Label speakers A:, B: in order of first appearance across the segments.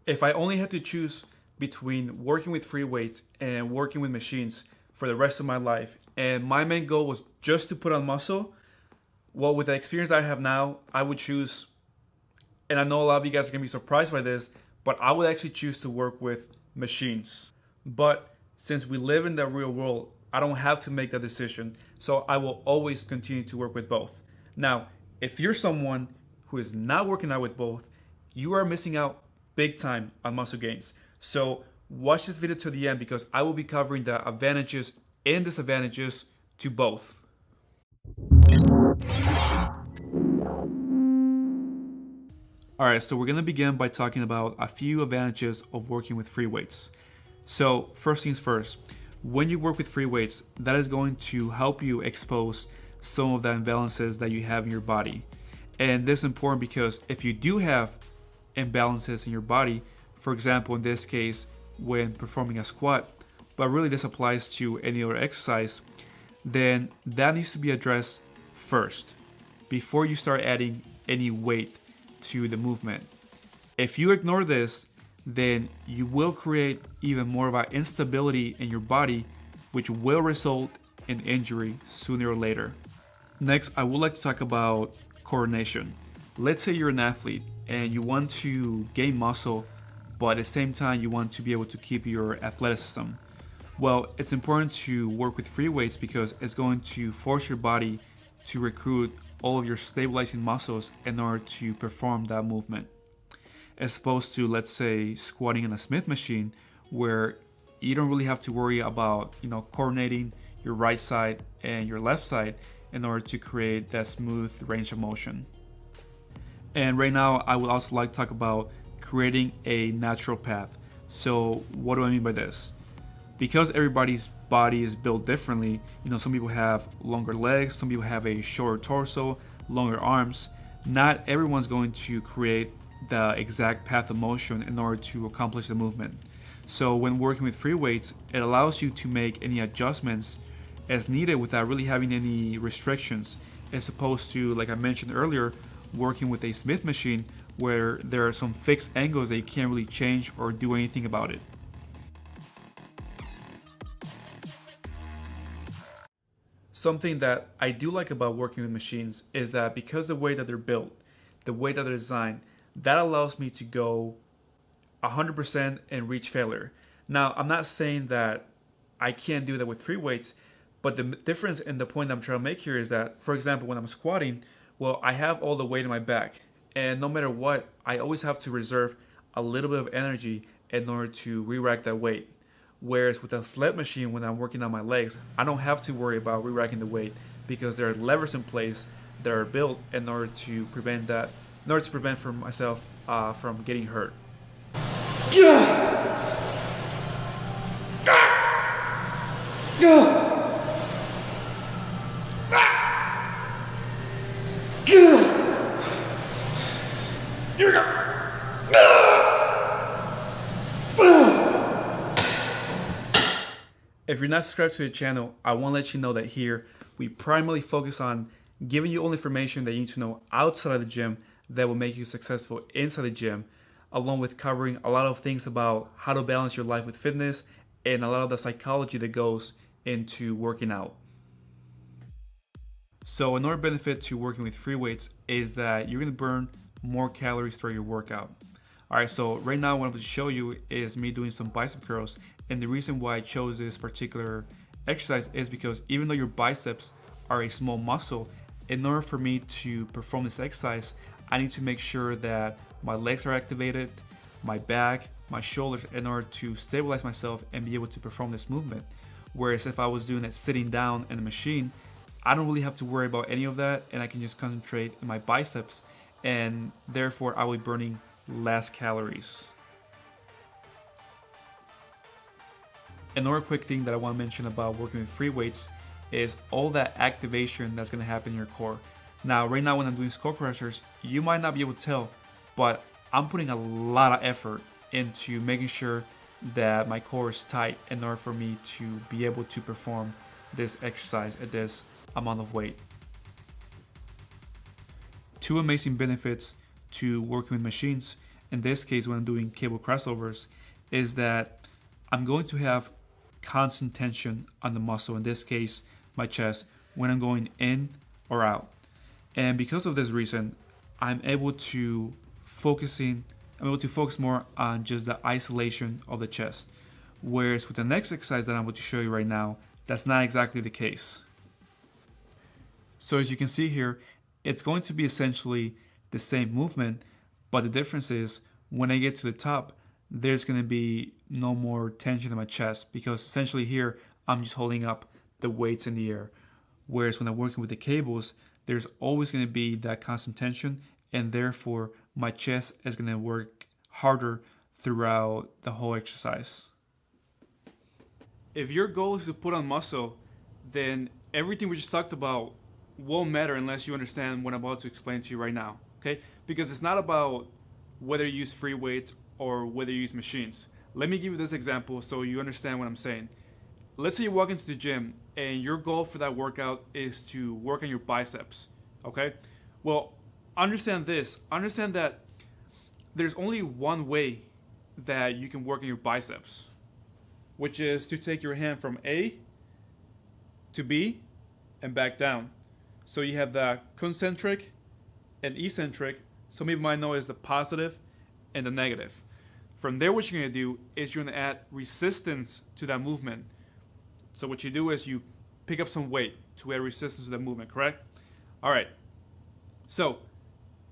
A: If I only had to choose between working with free weights and working with machines for the rest of my life, and my main goal was just to put on muscle, well, with the experience I have now, I would choose, and I know a lot of you guys are going to be surprised by this, but I would actually choose to work with machines. But since we live in the real world, I don't have to make that decision, so I will always continue to work with both. Now, if you're someone who is not working out with both, you are missing out big time on muscle gains. So watch this video to the end because I will be covering the advantages and disadvantages to both. Alright, so we're going to begin by talking about a few advantages of working with free weights. So first things first, when you work with free weights, that is going to help you expose some of the imbalances that you have in your body. And this is important because if you do have imbalances in your body, for example, in this case, when performing a squat, but really this applies to any other exercise, then that needs to be addressed first before you start adding any weight to the movement. If you ignore this, then you will create even more of an instability in your body, which will result in injury sooner or later. Next, I would like to talk about coordination. Let's say you're an athlete and you want to gain muscle, but at the same time you want to be able to keep your athleticism. Well, it's important to work with free weights because it's going to force your body to recruit all of your stabilizing muscles in order to perform that movement. As opposed to, let's say, squatting in a Smith machine where you don't really have to worry about, coordinating your right side and your left side in order to create that smooth range of motion. And right now, I would also like to talk about creating a natural path. So what do I mean by this? Because everybody's body is built differently, some people have longer legs, some people have a shorter torso, longer arms. Not everyone's going to create the exact path of motion in order to accomplish the movement. So when working with free weights, it allows you to make any adjustments as needed without really having any restrictions, as opposed to, like I mentioned earlier, working with a Smith machine where there are some fixed angles that you can't really change or do anything about it. Something that I do like about working with machines is that because the way that they're built, the way that they're designed, that allows me to go 100% and reach failure. Now, I'm not saying that I can't do that with free weights, but the difference in the point I'm trying to make here is that, for example, when I'm squatting, well, I have all the weight in my back, and no matter what, I always have to reserve a little bit of energy in order to re-rack that weight. Whereas with a sled machine, when I'm working on my legs, I don't have to worry about re-racking the weight because there are levers in place that are built in order to prevent from myself from getting hurt. If you're not subscribed to the channel, I want to let you know that here we primarily focus on giving you all information that you need to know outside of the gym that will make you successful inside the gym, along with covering a lot of things about how to balance your life with fitness and a lot of the psychology that goes into working out. So another benefit to working with free weights is that you're going to burn more calories throughout your workout. Alright, so right now what I'm going to show you is me doing some bicep curls, and the reason why I chose this particular exercise is because even though your biceps are a small muscle, in order for me to perform this exercise, I need to make sure that my legs are activated, my back, my shoulders, in order to stabilize myself and be able to perform this movement. Whereas if I was doing it sitting down in a machine, I don't really have to worry about any of that, and I can just concentrate on my biceps, and therefore I will be burning less calories. Another quick thing that I want to mention about working with free weights is all that activation that's going to happen in your core. Now, right now when I'm doing skull crushers, you might not be able to tell, but I'm putting a lot of effort into making sure that my core is tight in order for me to be able to perform this exercise at this amount of weight. Two amazing benefits to working with machines in this case when I'm doing cable crossovers, is that I'm going to have constant tension on the muscle, in this case my chest, when I'm going in or out. And because of this reason, I'm able to focus more on just the isolation of the chest. Whereas with the next exercise that I'm going to show you right now, that's not exactly the case. So as you can see here, it's going to be essentially the same movement, but the difference is when I get to the top, there's going to be no more tension in my chest, because essentially here I'm just holding up the weights in the air. Whereas when I'm working with the cables, there's always going to be that constant tension, and therefore my chest is going to work harder throughout the whole exercise. If your goal is to put on muscle, then everything we just talked about won't matter unless you understand what I'm about to explain to you right now, okay? Because it's not about whether you use free weights or whether you use machines. Let me give you this example so you understand what I'm saying. Let's say you walk into the gym and your goal for that workout is to work on your biceps, okay? Well, understand this. Understand that there's only one way that you can work on your biceps, which is to take your hand from A to B and back down. So you have the concentric and eccentric. Some people might know as the positive and the negative. From there, what you're going to do is you're going to add resistance to that movement. So what you do is you pick up some weight to add resistance to that movement, correct? All right. So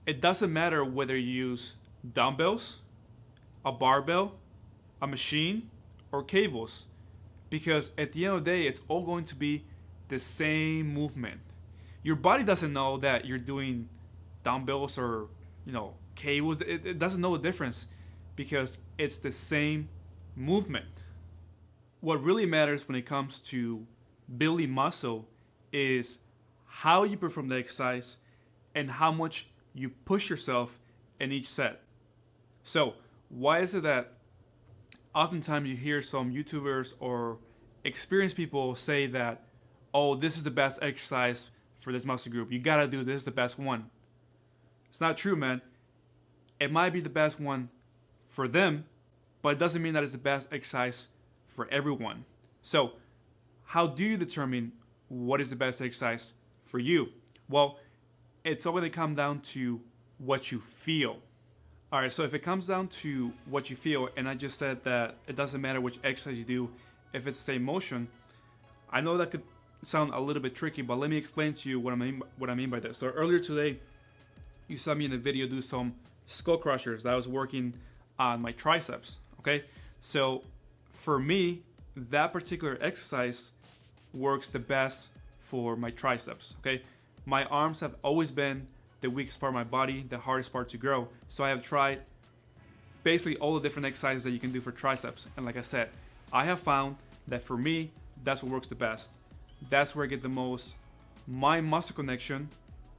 A: it doesn't matter whether you use dumbbells, a barbell, a machine, or cables, because at the end of the day, it's all going to be the same movement. Your body doesn't know that you're doing dumbbells or cables. It doesn't know the difference because it's the same movement. What really matters when it comes to building muscle is how you perform the exercise and how much you push yourself in each set. So why is it that oftentimes you hear some YouTubers or experienced people say that, oh, this is the best exercise for this muscle group, you gotta do this, is the best one? It's not true, man. It might be the best one for them, but it doesn't mean that it's the best exercise for everyone. So how do you determine what is the best exercise for you? Well, it's all going to come down to what you feel. All right, so if it comes down to what you feel, and I just said that it doesn't matter which exercise you do if it's the same motion, I know that could sound a little bit tricky, but let me explain to you what I mean by this. So earlier today, you saw me in a video do some skull crushers that I was working on my triceps, okay? So for me, that particular exercise works the best for my triceps, okay? My arms have always been the weakest part of my body, the hardest part to grow. So I have tried basically all the different exercises that you can do for triceps. And like I said, I have found that for me, that's what works the best. That's where I get the most mind-muscle connection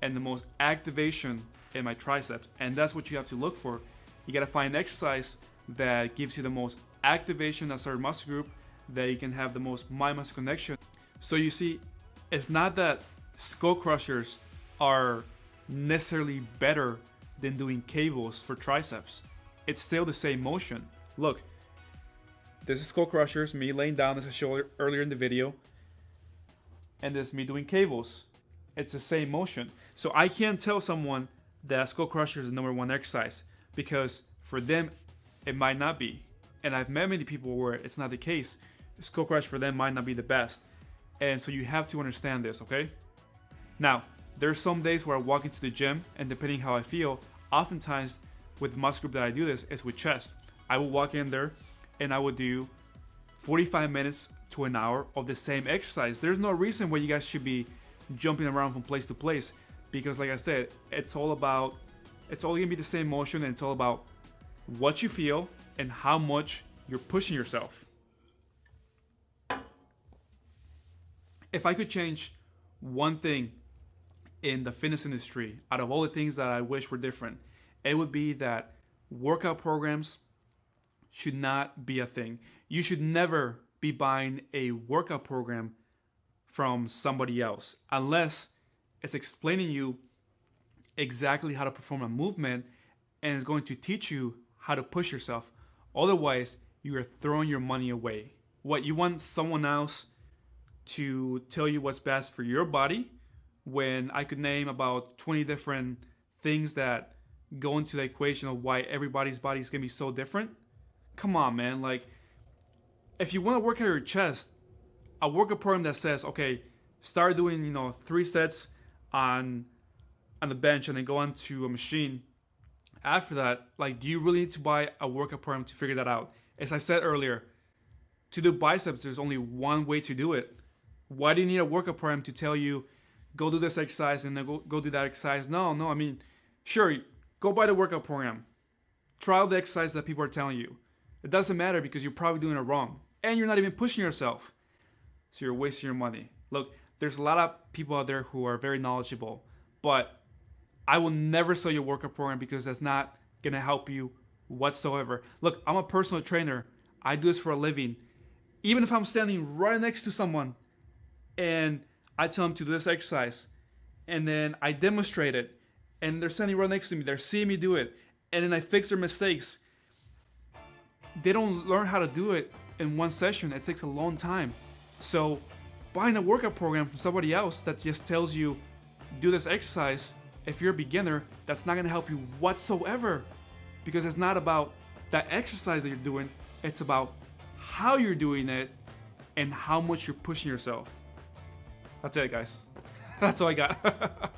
A: and the most activation in my triceps. And that's what you have to look for. You gotta find an exercise that gives you the most activation of certain muscle group, that you can have the most mind-muscle connection. So you see, it's not that skull crushers are necessarily better than doing cables for triceps. It's still the same motion. Look, this is skull crushers, me laying down as I showed earlier in the video, and this is me doing cables. It's the same motion. So I can't tell someone that skull crusher is the number one exercise, because for them it might not be. And I've met many people where it's not the case. Skull crush for them might not be the best. And so you have to understand this, okay? Now, there's some days where I walk into the gym, and depending how I feel, oftentimes with the muscle group that I do this is with chest. I will walk in there and I will do 45 minutes to an hour of the same exercise. There's no reason why you guys should be jumping around from place to place, because like I said, it's all gonna be the same motion, and it's all about what you feel and how much you're pushing yourself. If I could change one thing in the fitness industry out of all the things that I wish were different, it would be that workout programs should not be a thing. You should never be buying a workout program from somebody else unless it's explaining you exactly how to perform a movement and is going to teach you how to push yourself. Otherwise, you are throwing your money away. What, you want someone else to tell you what's best for your body when I could name about 20 different things that go into the equation of why everybody's body is going to be so different? Come on, man. Like, if you want to work out your chest, a workout program that says, okay, start doing, 3 sets on the bench and then go onto a machine. After that, like, do you really need to buy a workout program to figure that out? As I said earlier, to do biceps, there's only one way to do it. Why do you need a workout program to tell you, go do this exercise and then go do that exercise? No, I mean, sure, go buy the workout program. Try out the exercise that people are telling you. It doesn't matter because you're probably doing it wrong. And you're not even pushing yourself. So you're wasting your money. Look, there's a lot of people out there who are very knowledgeable, but I will never sell you a workout program because that's not going to help you whatsoever. Look, I'm a personal trainer. I do this for a living. Even if I'm standing right next to someone and I tell them to do this exercise and then I demonstrate it and they're standing right next to me, they're seeing me do it, and then I fix their mistakes, they don't learn how to do it in one session. It takes a long time. So buying a workout program from somebody else that just tells you do this exercise, if you're a beginner, that's not going to help you whatsoever, because it's not about that exercise that you're doing. It's about how you're doing it and how much you're pushing yourself. That's it, guys. That's all I got.